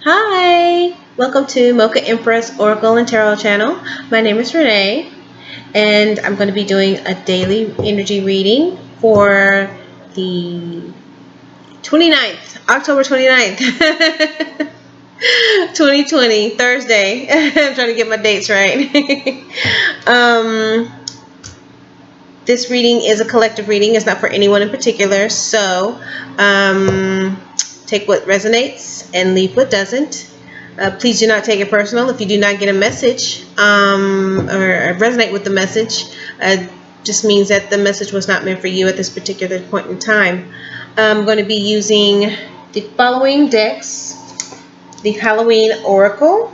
Hi, welcome to MochaEmprss Oracle and Tarot channel. My name is Renee, and I'm going to be doing a daily energy reading for the 29th, October 29th, 2020, Thursday. I'm trying to get my dates right. This reading is a collective reading. It's not for anyone in particular, so take what resonates and leave what doesn't. Please do not take it personal. If you do not get a message or resonate with the message, just means that the message was not meant for you at this particular point in time. I'm going to be using the following decks: the Halloween Oracle,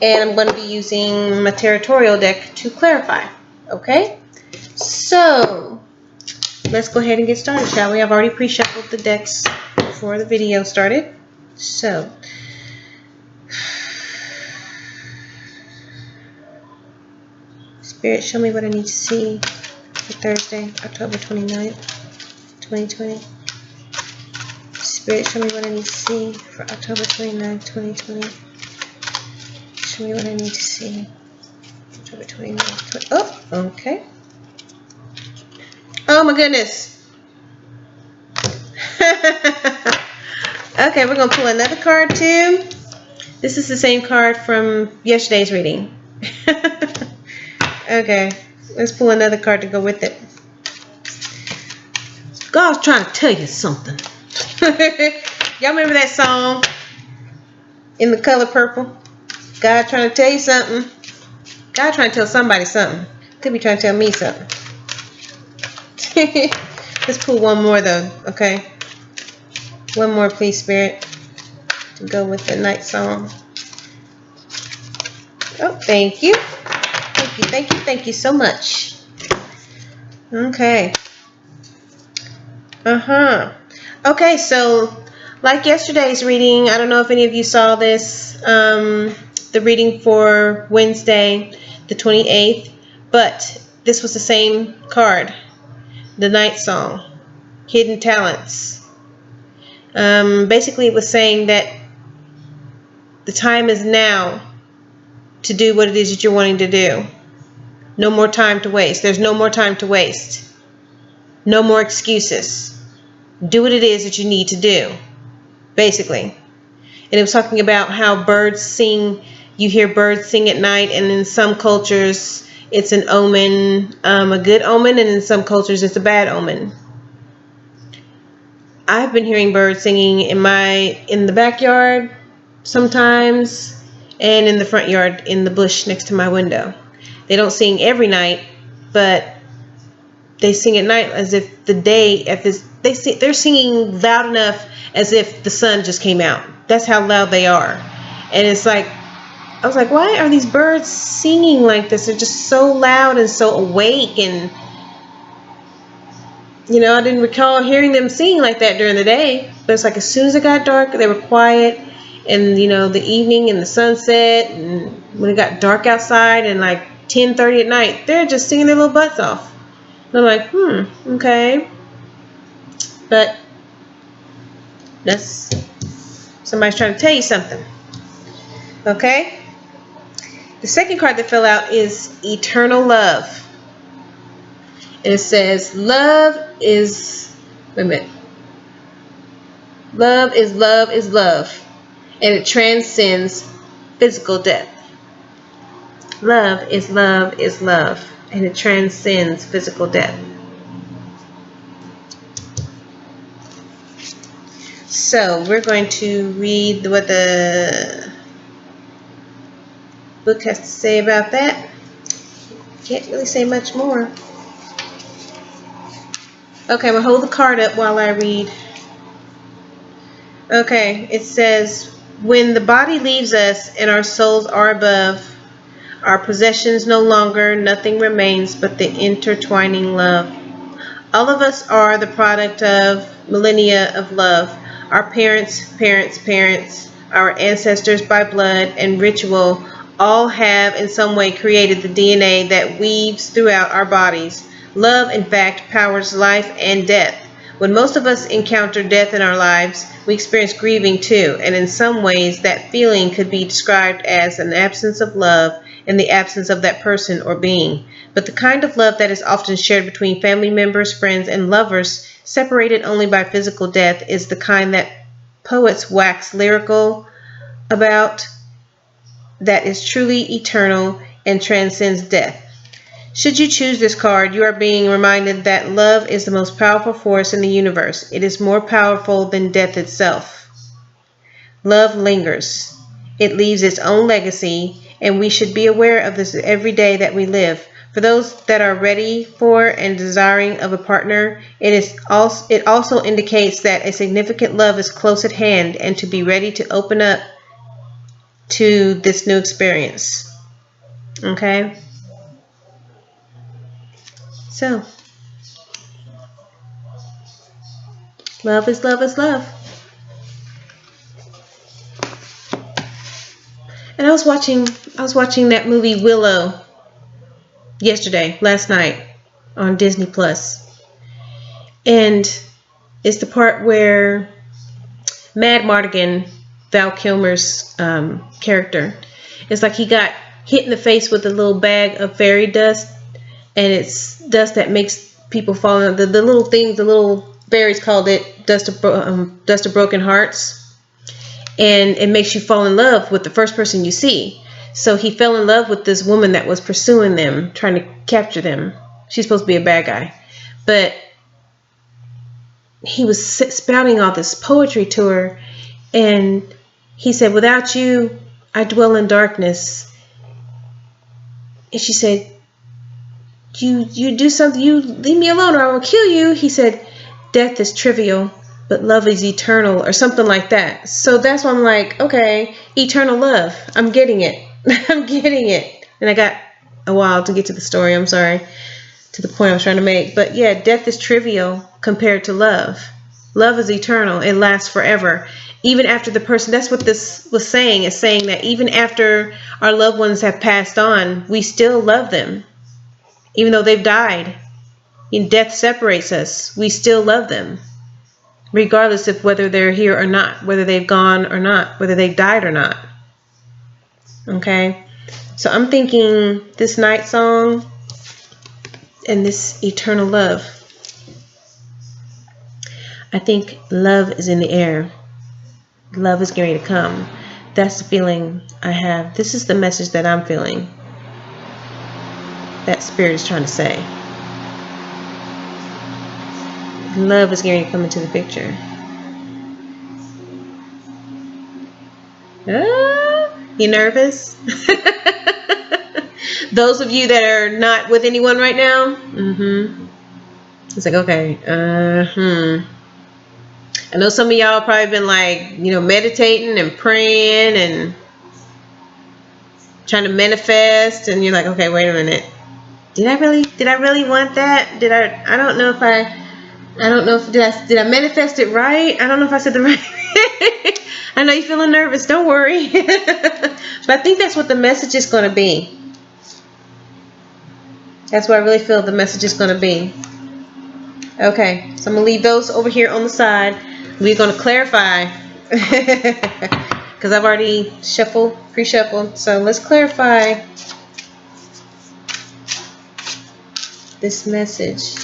and I'm going to be using my Tarotorial deck to clarify. Okay, so let's go ahead and get started, shall we? I've already pre-shuffled the decks before the video started. So Spirit, show me what I need to see for Thursday, October 29th, 2020. Spirit, show me what I need to see for October 29th, 2020. Show me what I need to see. October 29th, 20. Oh, okay. Oh my goodness. Okay, we're going to pull another card too. This is the same card from yesterday's reading. Okay, let's pull another card to go with it. God's trying to tell you something. Y'all remember that song, In the Color Purple? God trying to tell you something. God trying to tell somebody something. Could be trying to tell me something. Let's pull one more though, okay? One more, please, Spirit, to go with the night song. Oh, thank you. Thank you, thank you, thank you so much. Okay. Okay, so like yesterday's reading, I don't know if any of you saw this, the reading for Wednesday, the 28th, but this was the same card, the night song, Hidden Talents. Basically, it was saying that the time is now to do what it is that you're wanting to do. No more time to waste. There's no more time to waste. No more excuses. Do what it is that you need to do, basically. And it was talking about how birds sing. You hear birds sing at night, and in some cultures it's an omen, a good omen, and in some cultures it's a bad omen. I've been hearing birds singing in the backyard sometimes, and in the front yard in the bush next to my window. They don't sing every night, but they sing at night as if the day, they're singing loud enough as if the sun just came out. That's how loud they are. And it's like, I was like, why are these birds singing like this? They're just so loud and so awake. And I didn't recall hearing them sing like that during the day. But it's like as soon as it got dark, they were quiet. And the evening and the sunset, and when it got dark outside and like 10:30 at night, they're just singing their little butts off. And I'm like, okay. But that's somebody's trying to tell you something. Okay? The second card that fell out is Eternal Love. And it says, love is love is love is love. And it transcends physical death. Love is love is love. And it transcends physical death. So we're going to read what the book has to say about that. Can't really say much more. Okay, I'm going to hold the card up while I read. Okay, it says, when the body leaves us and our souls are above, our possessions no longer, nothing remains but the intertwining love. All of us are the product of millennia of love. Our parents, our ancestors by blood and ritual all have in some way created the DNA that weaves throughout our bodies. Love, in fact, powers life and death. When most of us encounter death in our lives, we experience grieving too, and in some ways that feeling could be described as an absence of love and the absence of that person or being. But the kind of love that is often shared between family members, friends, and lovers, separated only by physical death, is the kind that poets wax lyrical about, that is truly eternal and transcends death. Should you choose this card, you are being reminded that love is the most powerful force in the universe. It is more powerful than death itself. Love lingers. It leaves its own legacy, and we should be aware of this every day that we live. For those that are ready for and desiring of a partner, it also indicates that a significant love is close at hand and to be ready to open up to this new experience. Okay? So, love is love is love. And I was watching that movie Willow last night on Disney Plus. And it's the part where Mad Mardigan, Val Kilmer's character, it's like he got hit in the face with a little bag of fairy dust, and it's dust that makes people fall in. The little things, the little fairies called it dust of broken hearts. And it makes you fall in love with the first person you see. So he fell in love with this woman that was pursuing them, trying to capture them. She's supposed to be a bad guy. But he was spouting all this poetry to her. And he said, without you, I dwell in darkness. And she said, you do something, you leave me alone or I will kill you. He said, death is trivial, but love is eternal, or something like that. So that's why I'm like, okay, eternal love. I'm getting it. I'm getting it. And I got a while to get to the story. I'm sorry. To the point I was trying to make. But yeah, death is trivial compared to love. Love is eternal. It lasts forever. Even after the person, that's what this was saying. It's saying that even after our loved ones have passed on, we still love them. Even though they've died. And death separates us. We still love them. Regardless of whether they're here or not, whether they've gone or not, whether they've died or not. Okay? So I'm thinking this night song and this eternal love. I think love is in the air. Love is going to come. That's the feeling I have. This is the message that I'm feeling. That Spirit is trying to say. Love is going to come into the picture. You nervous? Those of you that are not with anyone right now, it's like, okay, I know some of y'all probably been like, meditating and praying and trying to manifest, and you're like, okay, wait a minute. Did I really want that? I don't know if did I manifest it right? I don't know if I said the right thing. I know you're feeling nervous. Don't worry. But I think that's what the message is going to be. That's what I really feel the message is going to be. Okay, so I'm going to leave those over here on the side. We're going to clarify. Because I've already pre-shuffled. So let's clarify this message.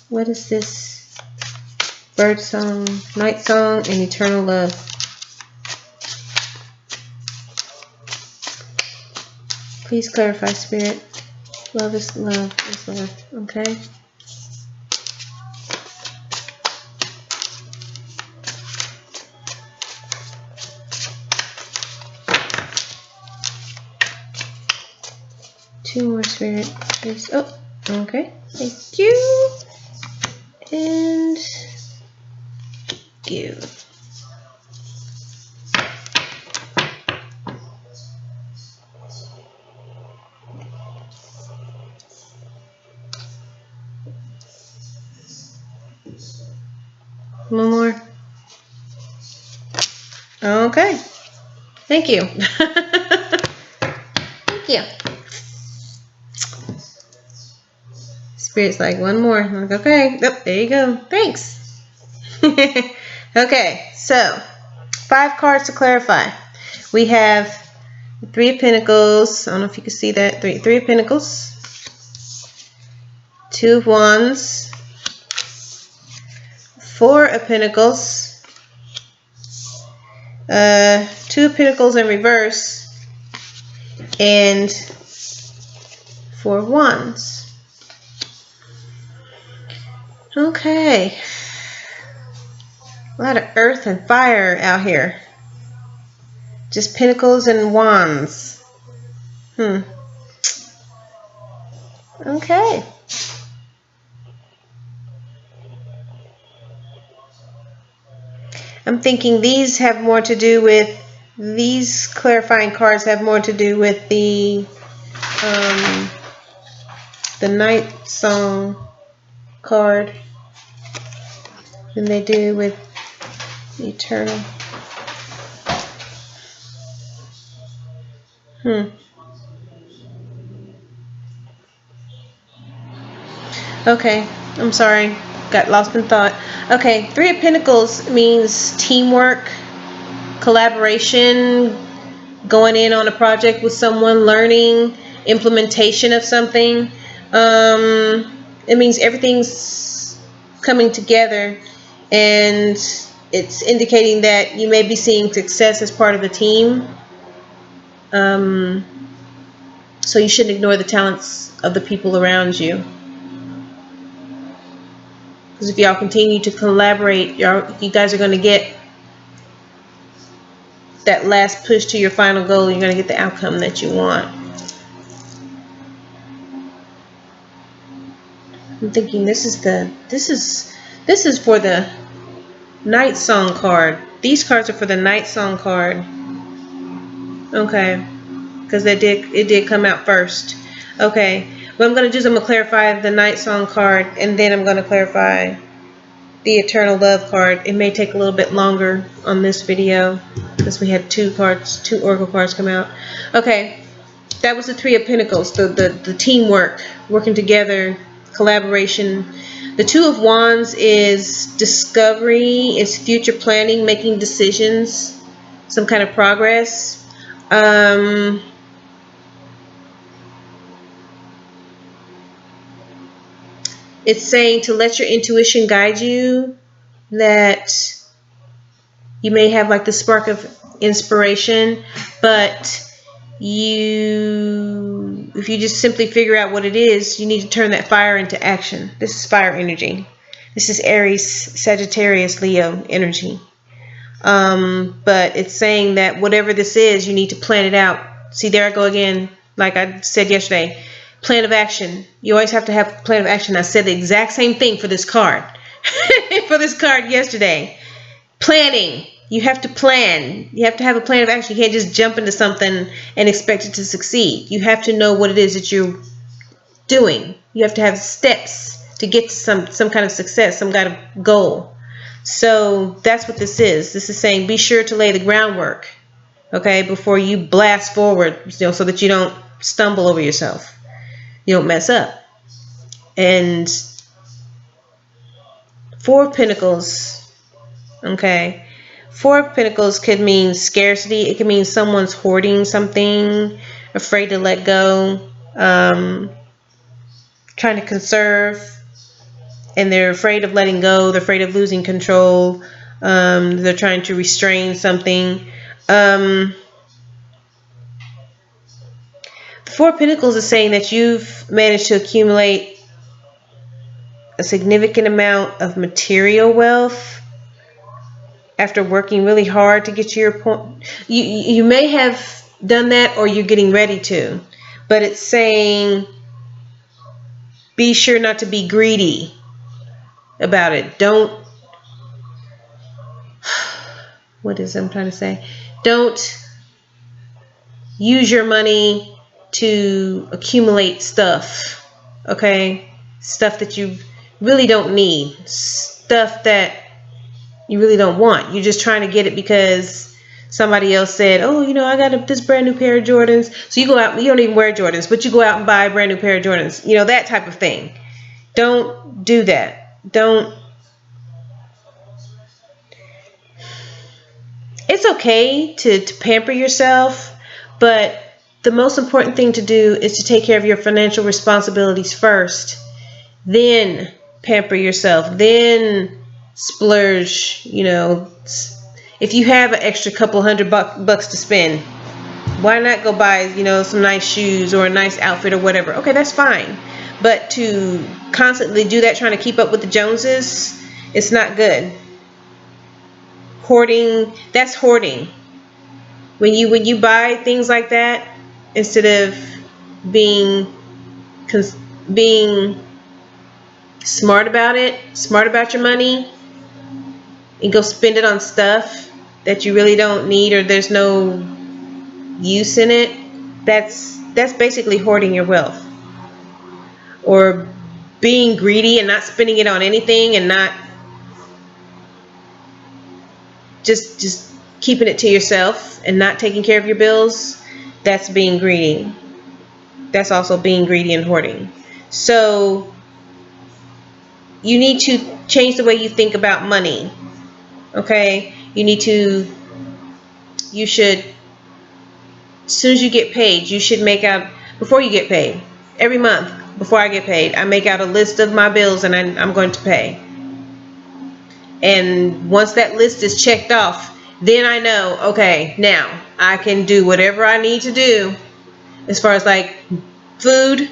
What is this? Bird song, night song, and eternal love. Please clarify, Spirit. Love is love is love. Okay? Two more, Spirit. Please. Oh, okay. Thank you. And you. One more. Okay. Thank you. Thank you. Spirit's like, one more. I'm like, okay. Yep, there you go. Thanks. Okay, so 5 cards to clarify. We have 3 of Pentacles. I don't know if you can see that. Three of Pentacles. 2 of Wands. 4 of Pentacles. 2 of Pentacles in reverse. And 4 of Wands. Okay. A lot of earth and fire out here. Just Pentacles and Wands. Okay. I'm thinking these have more to do with, these clarifying cards have more to do with the Night Song card than they do with Eternal. Okay, I'm sorry. Got lost in thought. Okay, 3 of Pentacles means teamwork, collaboration, going in on a project with someone, learning, implementation of something. It means everything's coming together, and it's indicating that you may be seeing success as part of a team. So you shouldn't ignore the talents of the people around you. Because if y'all continue to collaborate, you guys are going to get that last push to your final goal. You're going to get the outcome that you want. I'm thinking this is for the Night Song card. These cards are for the Night Song card. Okay, because it did come out first. Okay, what I'm going to do is I'm going to clarify the Night Song card, and then I'm going to clarify the Eternal Love card. It may take a little bit longer on this video because we had 2 Oracle cards come out. Okay, that was the 3 of Pentacles, the teamwork, working together, collaboration. The 2 of Wands is discovery, is future planning, making decisions, some kind of progress. It's saying to let your intuition guide you, that you may have like the spark of inspiration, but if you just simply figure out what it is, you need to turn that fire into action. This is fire energy. This is Aries, Sagittarius, Leo energy. But it's saying that whatever this is, you need to plan it out. See, there I go again. Like I said yesterday, plan of action. You always have to have a plan of action. I said the exact same thing for this card. For this card yesterday. Planning. You have to plan. You have to have a plan of action. You can't just jump into something and expect it to succeed. You have to know what it is that you're doing. You have to have steps to get to some kind of success, some kind of goal. So that's what this is. This is saying be sure to lay the groundwork, okay, before you blast forward, so that you don't stumble over yourself. You don't mess up. And 4 of Pentacles, okay. 4 of Pentacles could mean scarcity. It could mean someone's hoarding something, afraid to let go, trying to conserve, and they're afraid of letting go. They're afraid of losing control. They're trying to restrain something. The 4 of Pentacles is saying that you've managed to accumulate a significant amount of material wealth after working really hard to get to your point. You may have done that, or you're getting ready to, but it's saying be sure not to be greedy about it. Don't, what is I'm trying to say? Don't use your money to accumulate stuff, okay? Stuff that you really don't need, stuff that you really don't want. You're just trying to get it because somebody else said, oh, you know, I got this brand new pair of Jordans. So you go out, you don't even wear Jordans, but you go out and buy a brand new pair of Jordans. You know, that type of thing. Don't do that. Don't. It's okay to pamper yourself, but the most important thing to do is to take care of your financial responsibilities first. Then pamper yourself. Then splurge. If you have an extra couple $100 to spend, why not go buy, some nice shoes or a nice outfit or whatever? Okay, that's fine. But to constantly do that, trying to keep up with the Joneses, it's not good. Hoarding, that's hoarding. When you buy things like that, instead of being being smart about it, smart about your money, and go spend it on stuff that you really don't need or there's no use in it, that's basically hoarding your wealth. Or being greedy and not spending it on anything and not just keeping it to yourself and not taking care of your bills, that's being greedy. That's also being greedy and hoarding. So you need to change the way you think about money. Okay? You should, as soon as you get paid, you should make out, before you get paid, every month before I get paid, I make out a list of my bills and I'm going to pay. And once that list is checked off, then I know, okay, now I can do whatever I need to do as far as like food.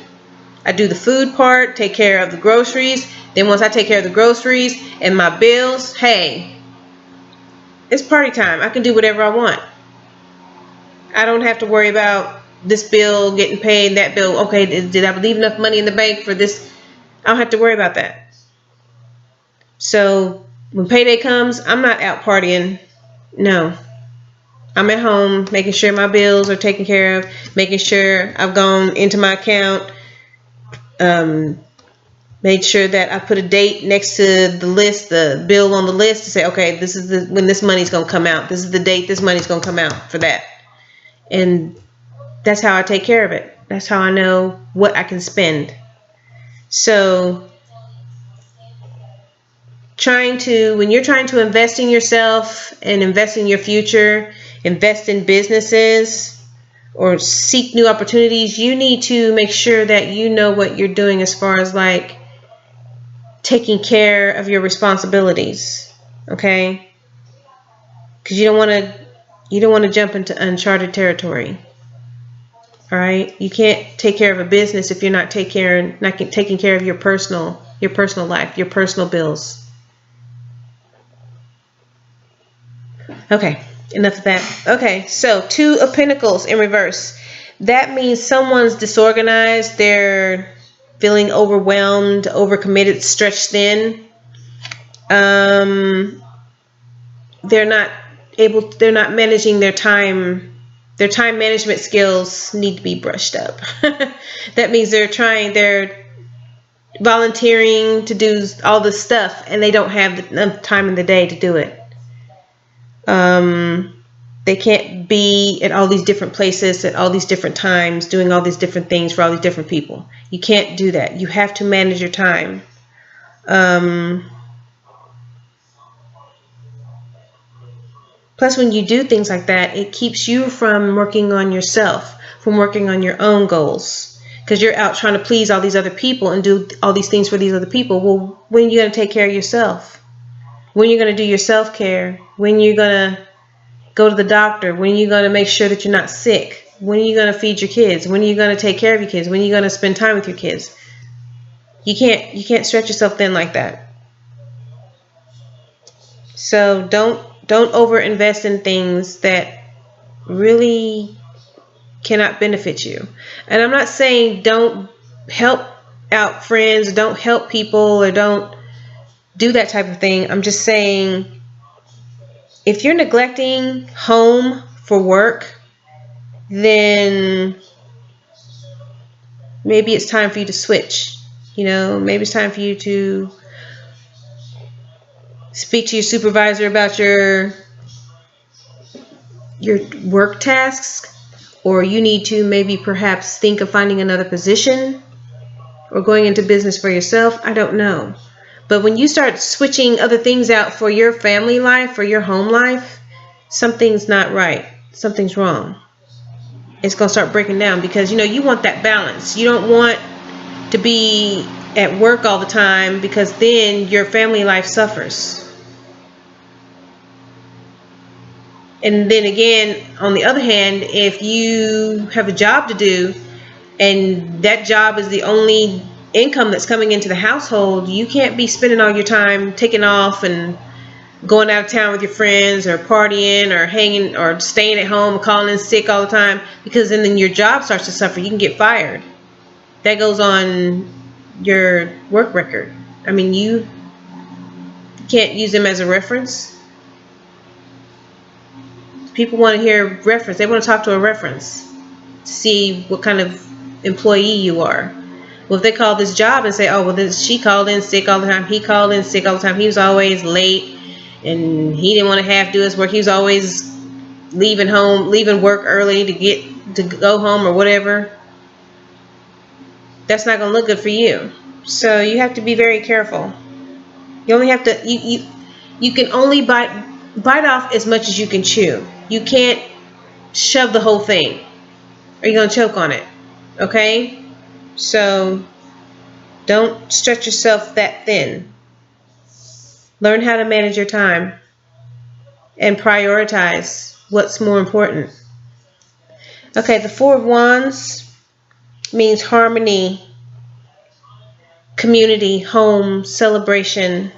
I do the food part, take care of the groceries. Then once I take care of the groceries and my bills, hey, it's party time. I can do whatever I want. I don't have to worry about this bill getting paid, that bill. Okay, did I leave enough money in the bank for this? I don't have to worry about that. So when payday comes, I'm not out partying. No. I'm at home making sure my bills are taken care of, making sure I've gone into my account, made sure that I put a date next to the list, the bill on the list, to say, okay, this is when this money's going to come out. This is the date this money's going to come out for that. And that's how I take care of it. That's how I know what I can spend. So when you're trying to invest in yourself and invest in your future, invest in businesses or seek new opportunities, you need to make sure that you know what you're doing as far as like taking care of your responsibilities. Okay? Because you don't want to jump into uncharted territory. All right? You can't take care of a business if you're not taking care of your personal life, your personal bills. Okay, enough of that. Okay, so 2 of Pentacles in reverse. That means someone's disorganized. They're feeling overwhelmed, overcommitted, stretched thin. They're not managing their time. Their time management skills need to be brushed up. That means they're volunteering to do all this stuff and they don't have enough time in the day to do it. They can't be at all these different places at all these different times doing all these different things for all these different people. You can't do that. You have to manage your time. Plus, when you do things like that, it keeps you from working on yourself, from working on your own goals. Because you're out trying to please all these other people and do all these things for these other people. Well, when are you going to take care of yourself? When are you going to do your self-care? When are you going to go to the doctor? When are you going to make sure that you're not sick? When are you going to feed your kids? When are you going to take care of your kids? When are you going to spend time with your kids? You can't stretch yourself thin like that. So don't overinvest in things that really cannot benefit you. And I'm not saying don't help out friends, don't help people, or don't do that type of thing. I'm just saying if you're neglecting home for work, then maybe it's time for you to switch. Maybe it's time for you to speak to your supervisor about your work tasks, or you need to maybe perhaps think of finding another position or going into business for yourself, I don't know. But when you start switching other things out for your family life, for your home life, something's not right. Something's wrong. It's going to start breaking down because, you want that balance. You don't want to be at work all the time because then your family life suffers. And then again, on the other hand, if you have a job to do and that job is the only income that's coming into the household, you can't be spending all your time taking off and going out of town with your friends or partying or hanging or staying at home, calling in sick all the time, because then your job starts to suffer. You can get fired. That goes on your work record. I mean, you can't use them as a reference. People want to hear reference. They want to talk to a reference to see what kind of employee you are. Well, if they call this job and say, oh, well, she called in sick all the time, he called in sick all the time, he was always late, and he didn't want to have to do his work, he was always leaving work early to go home or whatever, that's not going to look good for you. So you have to be very careful. You only have to, you can only bite off as much as you can chew. You can't shove the whole thing, or you're going to choke on it. Okay? So don't stretch yourself that thin. Learn how to manage your time and prioritize what's more important. Okay, the Four of Wands means harmony, community, home, celebration,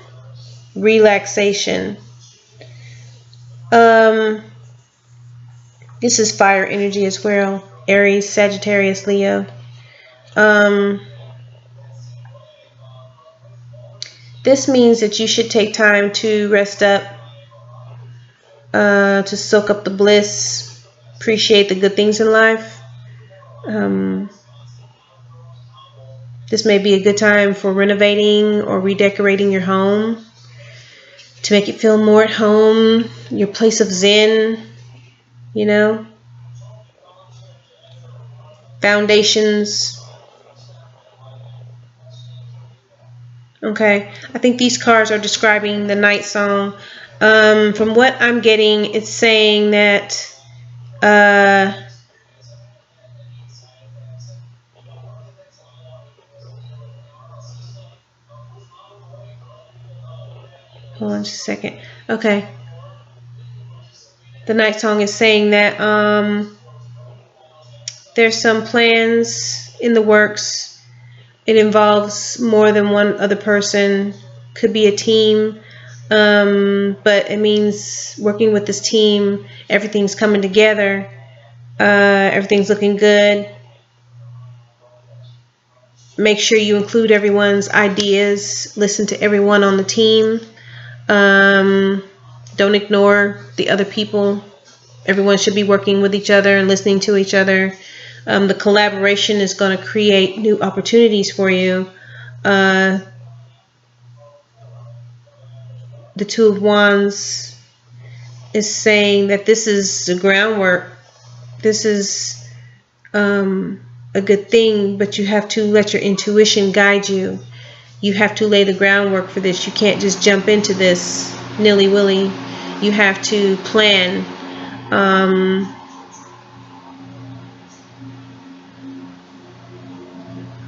relaxation. This is fire energy as well. Aries, Sagittarius, Leo. This means that you should take time to rest up, to soak up the bliss, appreciate the good things in life. This may be a good time for renovating or redecorating your home to make it feel more at home, your place of zen, foundations. Okay, I think these cards are describing the night song. From what I'm getting, it's saying that hold on just a second. Okay. The night song is saying that there's some plans in the works. It involves more than one other person. Could be a team. But it means working with this team. Everything's coming together. Everything's looking good. Make sure you include everyone's ideas. Listen to everyone on the team. Don't ignore the other people. Everyone should be working with each other and listening to each other. The collaboration is going to create new opportunities for you. The Two of Wands is saying that this is the groundwork. This is a good thing, but you have to let your intuition guide you. You have to lay the groundwork for this. You can't just jump into this nilly-willy. You have to plan.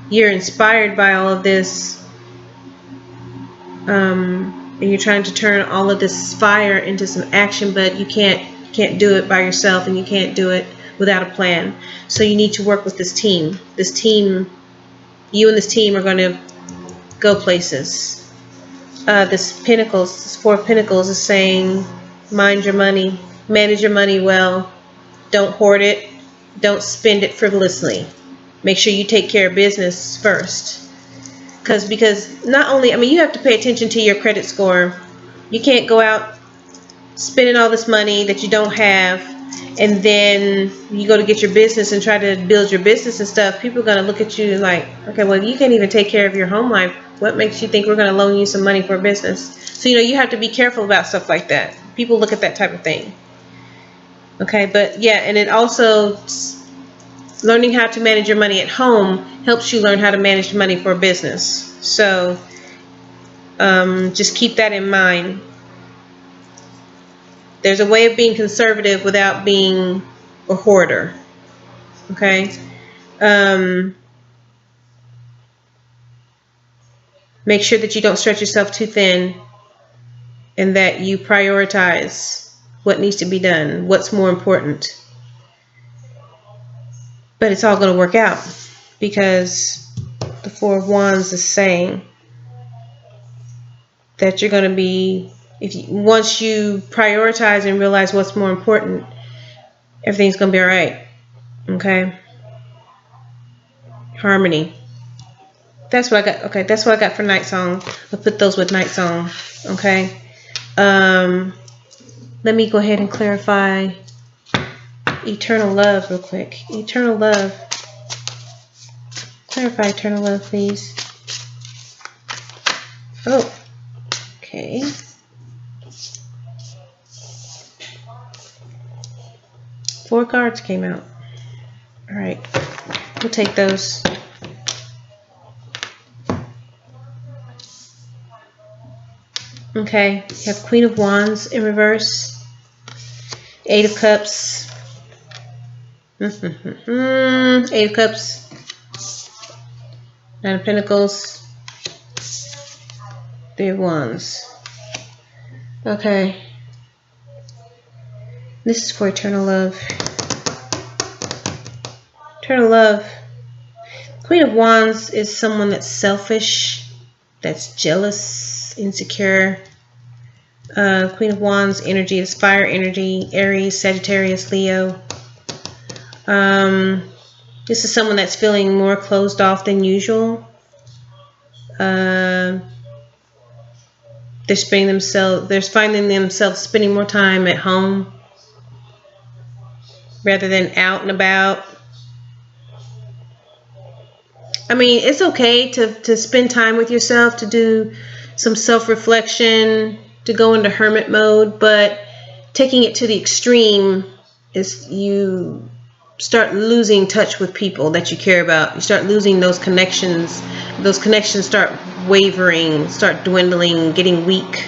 You're inspired by all of this, and you're trying to turn all of this fire into some action, but you can't do it by yourself, and you can't do it without a plan. So you need to work with this team. You and this team are going to go places. This Four of Pentacles is saying, mind your money, manage your money well, don't hoard it, don't spend it frivolously. Make sure you take care of business first. Because not only, you have to pay attention to your credit score. You can't go out spending all this money that you don't have, and then you go to get your business and try to build your business and stuff. People are going to look at you like, okay, well, you can't even take care of your home life. What makes you think we're going to loan you some money for a business? So, you have to be careful about stuff like that. People look at that type of thing. Okay, but yeah, and it also learning how to manage your money at home helps you learn how to manage money for a business. So just keep that in mind. There's a way of being conservative without being a hoarder. Okay? Make sure that you don't stretch yourself too thin and that you prioritize what needs to be done, what's more important. But it's all going to work out because the Four of Wands is saying that you're going to be, once you prioritize and realize what's more important, everything's going to be all right. Okay? Harmony. That's what I got. Okay, that's what I got for night song. I'll put those with night song. Okay? Let me go ahead and clarify eternal love real quick. Eternal love. Clarify eternal love, please. Oh, okay. 4 cards came out. All right, we'll take those. Okay, you have Queen of Wands in reverse, 8 of Cups, 8 of Cups, 9 of Pentacles, 3 of Wands. Okay, this is for eternal love. Eternal love. Queen of Wands is someone that's selfish, that's jealous, insecure. Queen of Wands energy is fire energy, Aries, Sagittarius, Leo. This is someone that's feeling more closed off than usual. They're finding themselves spending more time at home rather than out and about. I mean, it's okay to spend time with yourself, to do some self-reflection, to go into hermit mode, but taking it to the extreme is you start losing touch with people that you care about. You start losing those connections. Those connections start wavering, start dwindling, getting weak,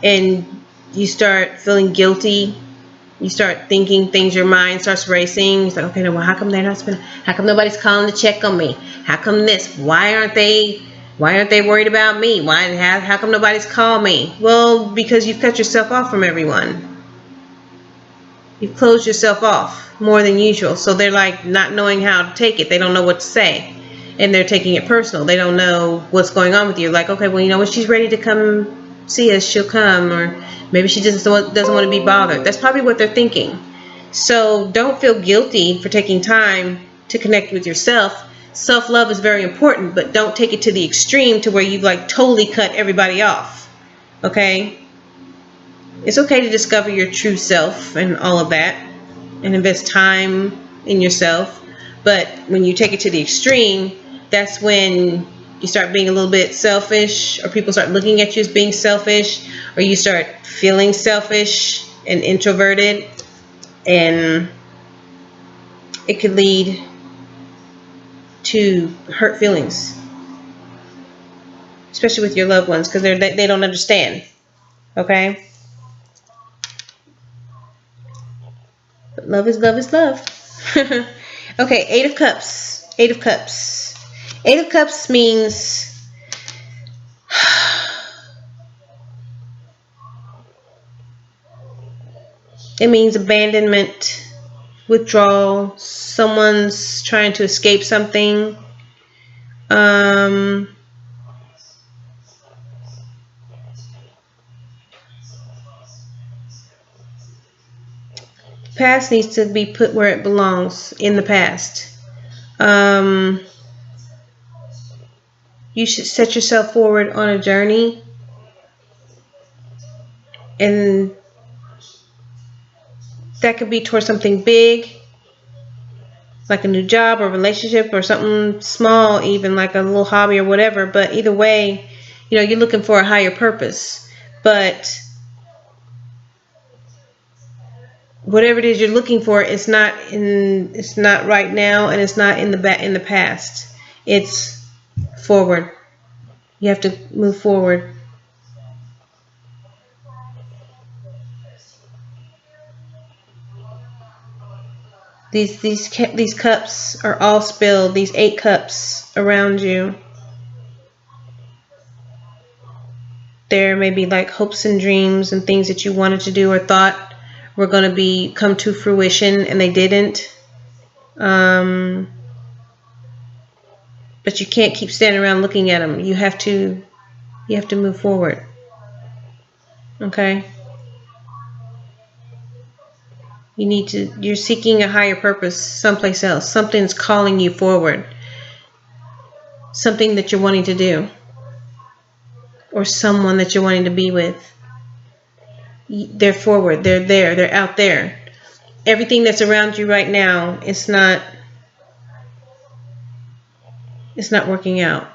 and you start feeling guilty. You start thinking things, your mind starts racing. It's like, okay, now, well, how come they're not spending? How come nobody's calling to check on me? How come this? Why aren't they worried about me? How come nobody's called me? Well, because you've cut yourself off from everyone. You've closed yourself off more than usual. So they're like not knowing how to take it. They don't know what to say. And they're taking it personal. They don't know what's going on with you. Like, okay, well, you know, when she's ready to come see us, she'll come. Or maybe she just doesn't want to be bothered. That's probably what they're thinking. So don't feel guilty for taking time to connect with yourself. Self-love is very important, but don't take it to the extreme to where you've like totally cut everybody off. Okay? It's okay to discover your true self and all of that and invest time in yourself. But when you take it to the extreme, that's when you start being a little bit selfish, or people start looking at you as being selfish, or you start feeling selfish and introverted, and it could lead to hurt feelings, especially with your loved ones, because they don't understand. Okay? But love is love is love. Okay, 8 of Cups. 8 of Cups. 8 of Cups means it means abandonment, withdrawal. Someone's trying to escape something. Past needs to be put where it belongs, in the past. You should set yourself forward on a journey, and that could be towards something big, like a new job or relationship, or something small, even like a little hobby or whatever. But either way, you know, you're looking for a higher purpose. But whatever it is you're looking for, it's not right now, and it's not in the past. It's forward. You have to move forward. These cups are all spilled. These 8 cups around you. There may be like hopes and dreams and things that you wanted to do or thought were going to come to fruition, and they didn't. But you can't keep standing around looking at them. You have to move forward. Okay? You're seeking a higher purpose someplace else. Something's calling you forward. Something that you're wanting to do. Or someone that you're wanting to be with. They're forward. They're there. They're out there. Everything that's around you right now, it's not working out.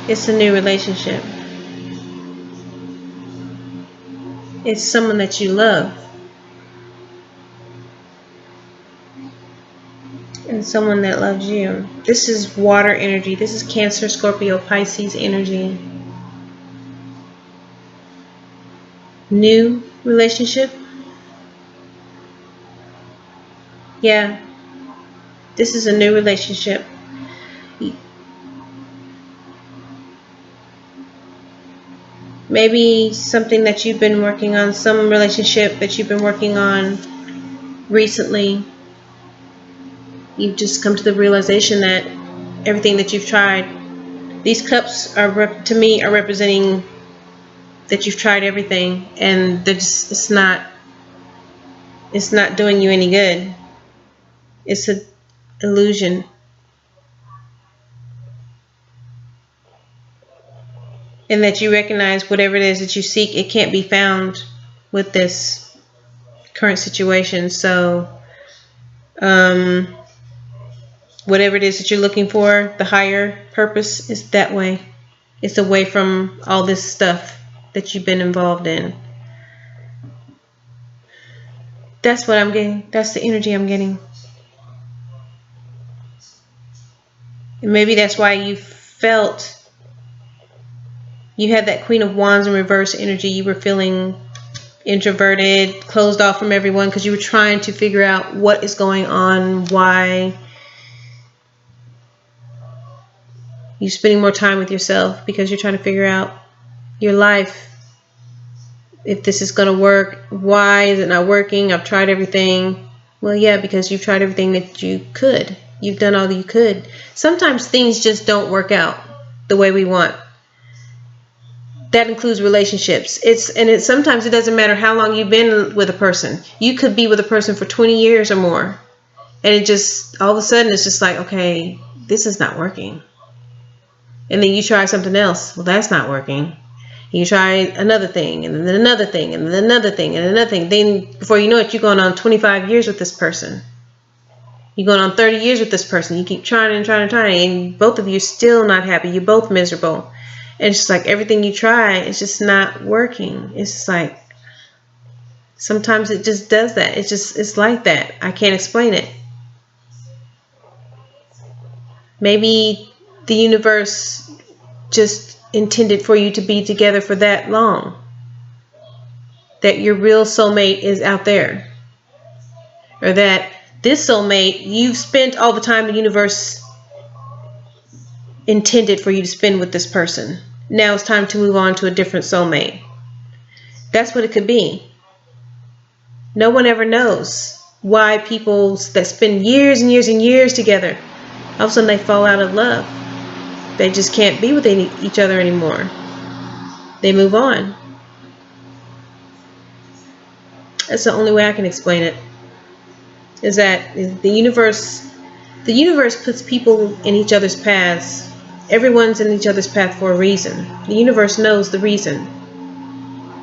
It's a new relationship. It's someone that you love. And someone that loves you. This is water energy. This is Cancer, Scorpio, Pisces energy. New relationship. Yeah. This is a new relationship. Maybe something that you've been working on, some relationship that you've been working on recently. You've just come to the realization that everything that you've tried, these cups to me are representing that you've tried everything, and it's not doing you any good. It's an illusion. And that you recognize whatever it is that you seek, it can't be found with this current situation. So whatever it is that you're looking for, the higher purpose is that way. It's away from all this stuff that you've been involved in. That's what I'm getting. That's the energy I'm getting. And maybe that's why you felt you had that Queen of Wands in reverse energy. You were feeling introverted, closed off from everyone, because you were trying to figure out what is going on, why. You're spending more time with yourself because you're trying to figure out your life. If this is going to work, why is it not working? I've tried everything. Well, yeah, because you've tried everything that you could. You've done all that you could. Sometimes things just don't work out the way we want. That includes relationships. Sometimes it doesn't matter how long you've been with a person. You could be with a person for 20 years or more. And it just, all of a sudden, it's just like, okay, this is not working. And then you try something else. Well, that's not working. You try another thing, and then another thing, and then another thing, and another thing. Then before you know it, you're going on 25 years with this person. You're going on 30 years with this person. You keep trying and trying and trying, and both of you are still not happy. You're both miserable. And it's just like everything you try, it's just not working. It's just like, sometimes it just does that. It's like that. I can't explain it. Maybe the universe just intended for you to be together for that long. That your real soulmate is out there. Or that this soulmate, you've spent all the time the universe intended for you to spend with this person. Now it's time to move on to a different soulmate. That's what it could be. No one ever knows why people that spend years and years and years together, all of a sudden they fall out of love. They just can't be with each other anymore. They move on. That's the only way I can explain it. Is that the universe puts people in each other's paths. Everyone's in each other's path for a reason. The universe knows the reason.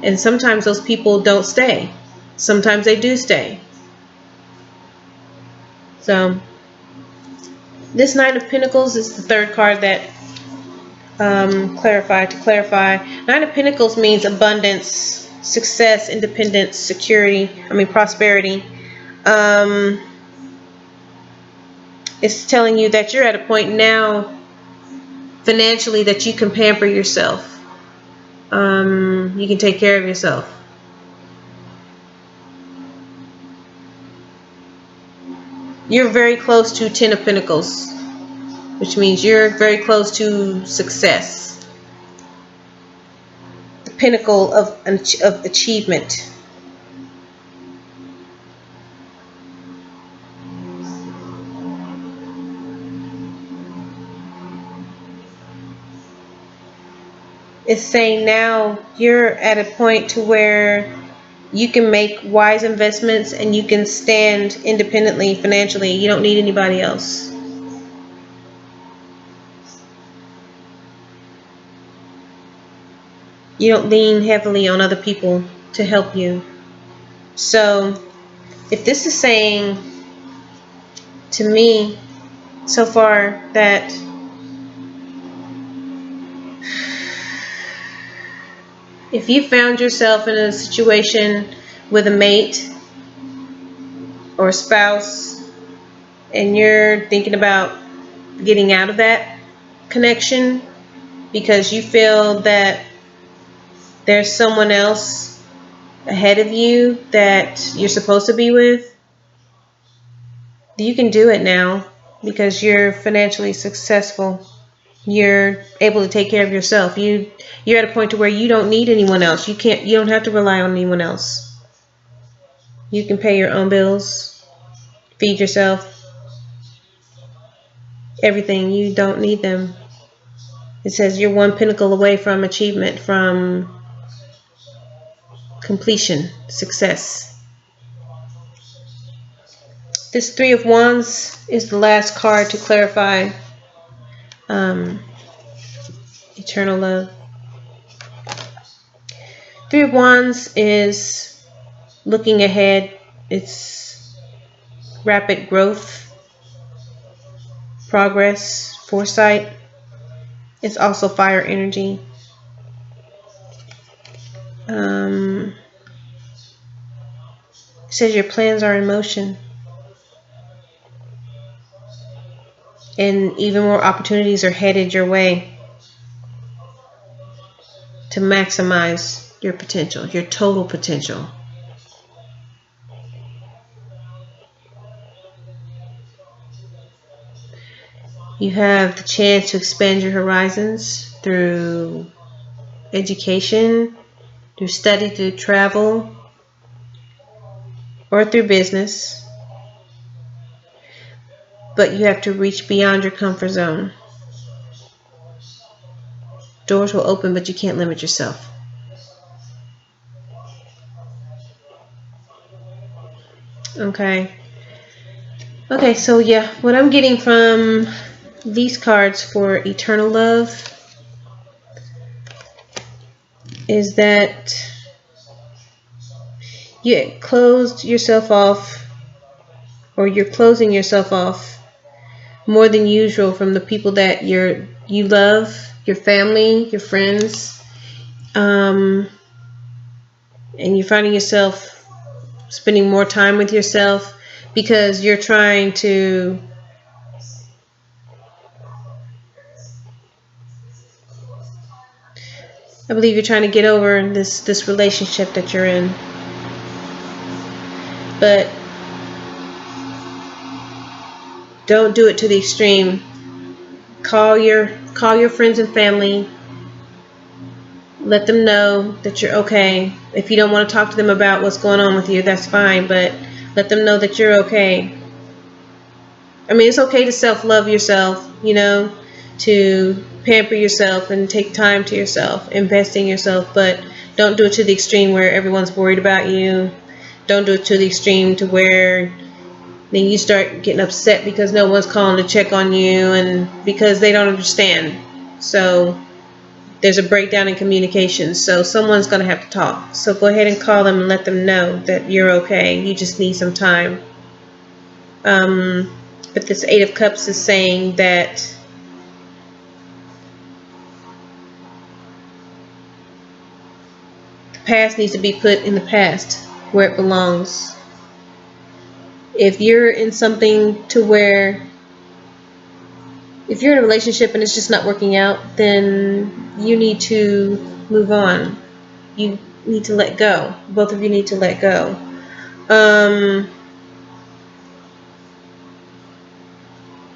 And sometimes those people don't stay. Sometimes they do stay. So, this Nine of Pentacles is the third card that To clarify, Nine of Pentacles means abundance, success, independence, security, prosperity. It's telling you that you're at a point now financially that you can pamper yourself. You can take care of yourself. You're very close to Ten of Pentacles, which means you're very close to success. The pinnacle of achievement. It's saying now you're at a point to where you can make wise investments and you can stand independently financially. You don't need anybody else. You don't lean heavily on other people to help you. So if this is saying to me so far that if you found yourself in a situation with a mate or a spouse and you're thinking about getting out of that connection because you feel that there's someone else ahead of you that you're supposed to be with, you can do it now because you're financially successful. You're able to take care of yourself. You're at a point to where you don't need anyone else. You don't have to rely on anyone else. You can pay your own bills, feed yourself, everything. You don't need them. It says you're one pinnacle away from achievement, from completion, success. This Three of Wands is the last card to clarify eternal love. Three of Wands is looking ahead. It's rapid growth, progress, foresight. It's also fire energy. It says your plans are in motion. And even more opportunities are headed your way to maximize your potential, your total potential. You have the chance to expand your horizons through education, through study, through travel, or through business. But you have to reach beyond your comfort zone. Doors will open, but you can't limit yourself. Okay, so yeah, what I'm getting from these cards for eternal love is that you closed yourself off, or you're closing yourself off more than usual from the people that you love, your family, your friends, and you're finding yourself spending more time with yourself because you're trying to I believe you're trying to get over this relationship that you're in. But don't do it to the extreme. Call your friends and family. Let them know that you're okay. If you don't want to talk to them about what's going on with you, that's fine, but let them know that you're okay. It's okay to self-love yourself, to pamper yourself and take time to yourself, invest in yourself, but don't do it to the extreme where everyone's worried about you. Don't do it to the extreme to where then you start getting upset because no one's calling to check on you and because they don't understand. So there's a breakdown in communication. So someone's going to have to talk. So go ahead and call them and let them know that you're okay. You just need some time. But this Eight of Cups is saying that past needs to be put in the past where it belongs. If you're in something to where, if you're in a relationship and it's just not working out, then you need to move on. You need to let go. Both of you need to let go.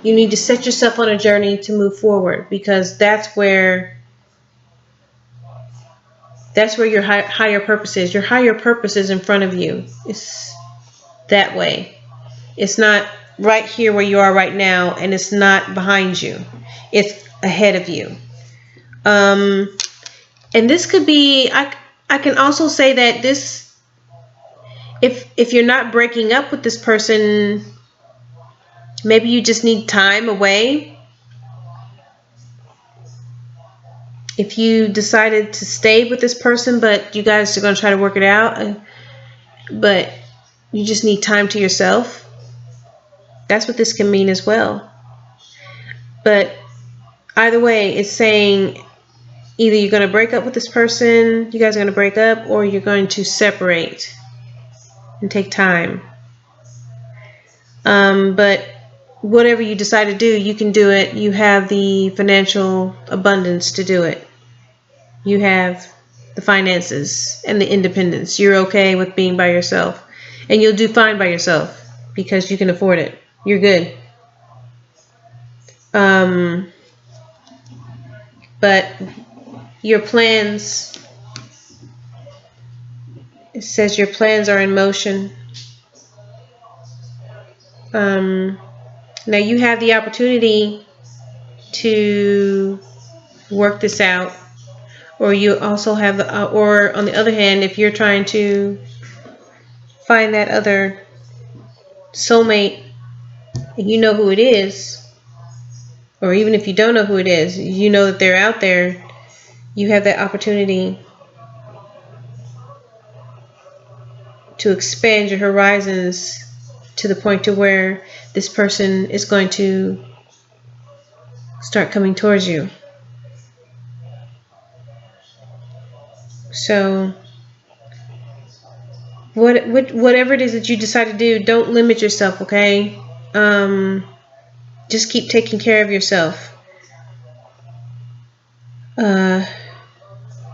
You need to set yourself on a journey to move forward, because that's where your higher purpose is. Your higher purpose is in front of you. It's that way. It's not right here where you are right now, and it's not behind you. It's ahead of you. And this could be, I can also say that this, if you're not breaking up with this person, maybe you just need time away. If you decided to stay with this person, but you guys are going to try to work it out, but you just need time to yourself, that's what this can mean as well. But either way, it's saying either you're going to break up with this person, you guys are going to break up, or you're going to separate and take time. But whatever you decide to do, you can do it. You have the financial abundance to do it. You have the finances and the independence. You're okay with being by yourself. And you'll do fine by yourself because you can afford it. You're good. But your plans, it says your plans are in motion. Now you have the opportunity to work this out, or you also have the, or on the other hand, if you're trying to find that other soulmate and you know who it is, or even if you don't know who it is, you know that they're out there, you have that opportunity to expand your horizons to the point to where this person is going to start coming towards you. So whatever it is that you decide to do, don't limit yourself, okay? Just keep taking care of yourself.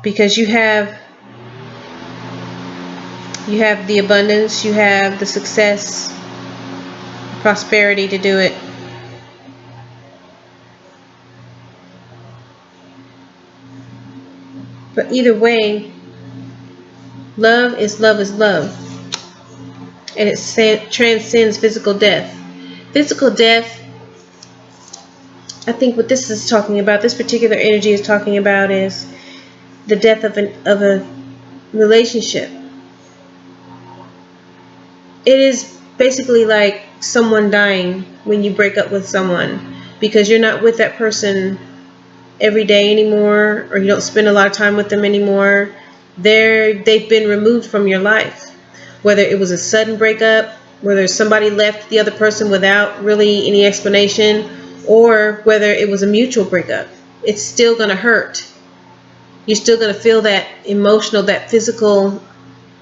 Because you have the abundance, you have the success, prosperity to do it. But either way, love is love is love. And it transcends physical death. Physical death, I think what this is talking about, this particular energy is talking about, is the death of a relationship. It is basically like someone dying when you break up with someone, because you're not with that person every day anymore, or you don't spend a lot of time with them anymore. They've been removed from your life. Whether it was a sudden breakup, whether somebody left the other person without really any explanation, or whether it was a mutual breakup, it's still going to hurt. You're still going to feel that emotional, that physical,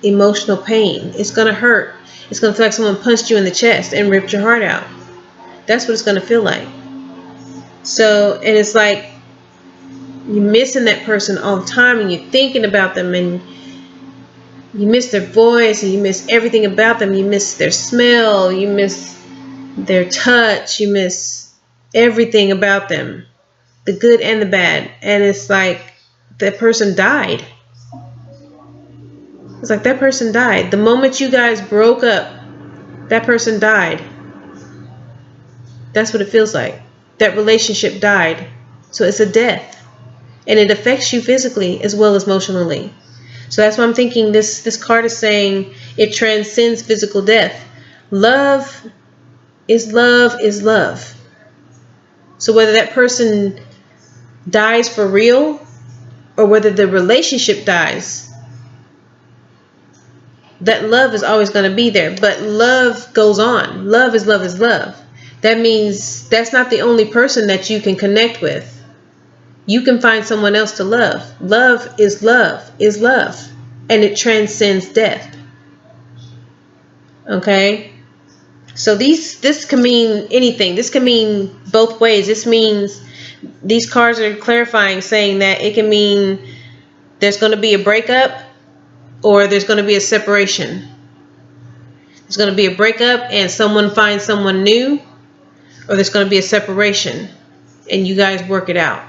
emotional pain. It's going to hurt. It's going to feel like someone punched you in the chest and ripped your heart out. That's what it's going to feel like. So, and it's like you're missing that person all the time, and you're thinking about them, and you miss their voice, and you miss everything about them. You miss their smell, you miss their touch, you miss everything about them, the good and the bad. And it's like that person died. It's like that person died. The moment you guys broke up, that person died. That's what it feels like. That relationship died. So it's a death. And it affects you physically as well as emotionally. So that's why I'm thinking this card is saying it transcends physical death. Love is love is love. So whether that person dies for real, or whether the relationship dies, that love is always going to be there. But love goes on. Love is love is love. That means that's not the only person that you can connect with. You can find someone else to love. Love is love is love. and it transcends death. Okay? So this can mean anything. This can mean both ways. This means these cards are clarifying, saying that it can mean there's going to be a breakup or there's going to be a separation. There's going to be a breakup and someone finds someone new, or there's going to be a separation and you guys work it out.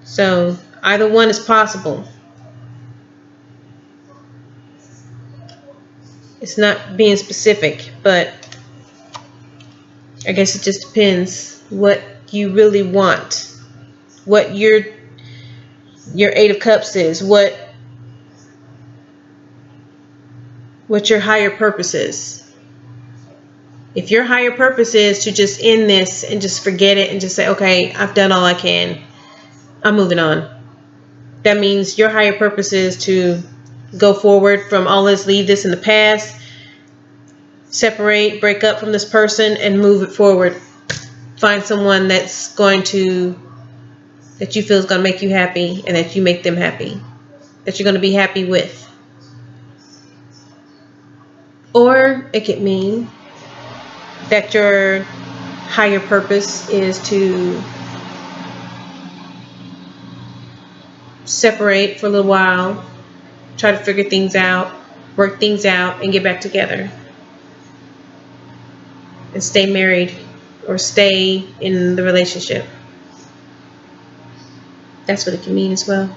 So either one is possible. It's not being specific, but I guess it just depends what you really want, what your Eight of Cups is, what your higher purpose is. If your higher purpose is to just end this and just forget it and just say, okay, I've done all I can, I'm moving on. That means your higher purpose is to go forward from all this, leave this in the past, separate, break up from this person, and move it forward. Find someone that's that you feel is going to make you happy, and that you make them happy, that you're going to be happy with. Or it could mean that your higher purpose is to separate for a little while, try to figure things out, work things out, and get back together. And stay married or stay in the relationship. That's what it can mean as well.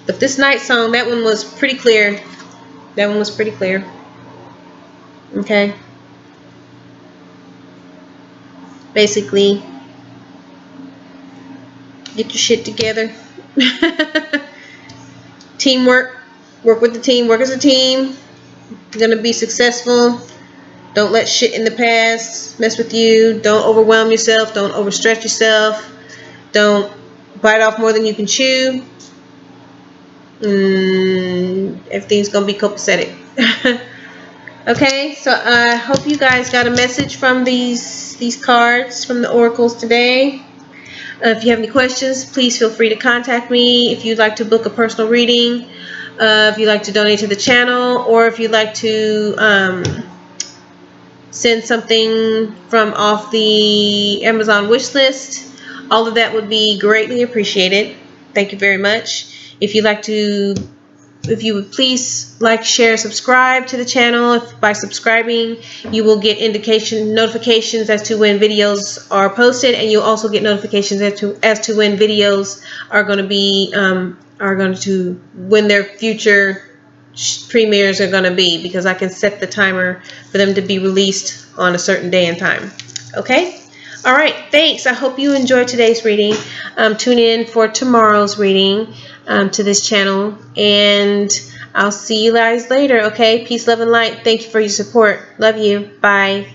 But this night song, that one was pretty clear. That one was pretty clear. Okay. Basically, get your shit together. Teamwork. Work with the team. Work as a team. You're going to be successful. Don't let shit in the past mess with you. Don't overwhelm yourself. Don't overstretch yourself. Don't bite off more than you can chew. Everything's going to be copacetic. Okay, so I hope you guys got a message from these cards, from the oracles today. If you have any questions, please feel free to contact me. If you'd like to book a personal reading, if you'd like to donate to the channel, or if you'd like to send something from off the Amazon wish list, all of that would be greatly appreciated. Thank you very much. If you would please like, share, subscribe to the channel. By subscribing, you will get notifications as to when videos are posted, and you'll also get notifications as to when videos are going to when their future premieres are going to be, because I can set the timer for them to be released on a certain day and time. Okay? All right. Thanks. I hope you enjoyed today's reading. Tune in for tomorrow's reading to this channel, and I'll see you guys later. Okay? Peace, love, and light. Thank you for your support. Love you. Bye.